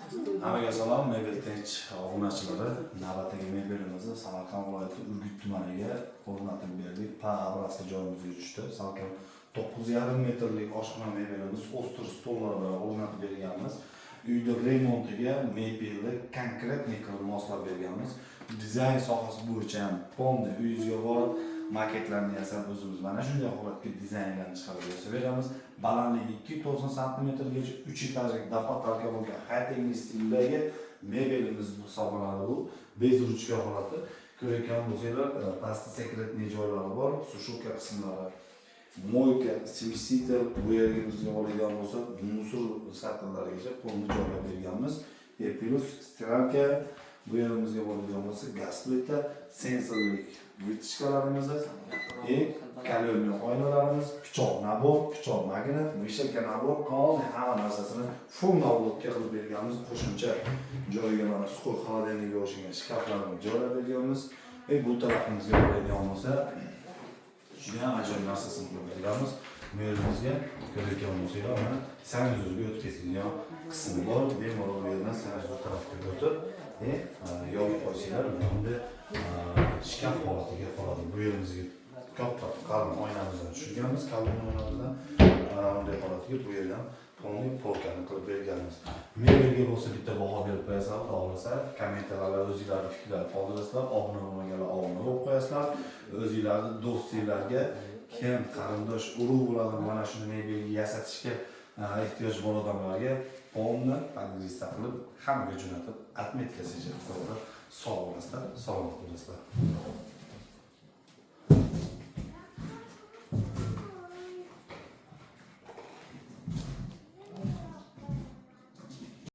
Hammaga salom, Mebel Tinch obunachilari. Navbatdagi mebelimizni Samarqand viloyati Urgut tumaniga o'rnatib berdik. Pabrasga joyimizga tushdi. Salkam 9,5 metrlik oshxona mebelimiz o'stir stollar bilan o'rnatib berganmiz. Uyda remontiga mebelni konkretniy qilib moslab berganmiz. Dizayn sohasi bo'yicha ham polni uyingizga borib maketlarni yasab o'zimiz mana shunday holatga dizaynlarni chiqarib beramiz. Balandligi 290 cm gacha 3 etajlik dapatalka bo'lgan high-tech stildagi mebelimiz hisoblanadi bu. Bez ruchka holati. Ko'rayotgan bo'lsanglar, pastda sekretniy joylari bor, sushilka qismlari, moyka, simisitel bu yerga oladigan bo'lsa, musor satllarigacha polni joylab berganmiz. Plus stiralka bu yerimizga bo'ladigan bo'lsa, gaz plita, sensorlik vitishkalarimiz, kalorli oynalarimiz, pichoq nabor, pichoq magnit, vishelka nabor, qolgan hamma narsasini full navbatga qilib berganmiz. Qo'shimcha joyiga mana suqur xolodilniga o'xshagan shkaflarni joylab berganmiz. Bu tarafimizga bo'ladigan bo'lsa, juda ham ajoyib narsasini qilib berganmiz. Bu yerimizga ko'rayotgan bo'lsanglar, mana sanuzga o'tib ketadigan qismi bor. Bemalol bu yerdan sanuzga tarafga o'tib, yopib qo'ysanglar, bunda shkaf holatiga qoladi. Bu yerimizga katta qalin oynamizni tushirganmiz. Qalin oynamizdan bunday holatiga bu yerdan polni polkani qilib berganmiz. Mebelga bo'lsa bitta baho berib qo'yasizlar, xohlasa kommentariylarda o'zingizlarning fikrlaringizni qoldirasizlar, obuna bo'lmaganlar obuna bo'lib qo'yasizlar. O'zingizlarning do'stinglarga kim qarindosh urug' bo'ladi, mana shuni mebelga yasatishga ehtiyoj bor odamlarga polni podlista qilib hammaga jo'natib, отметка sejib qo'yib, sog' bo'lasizlar, salomat bo'lasizlar.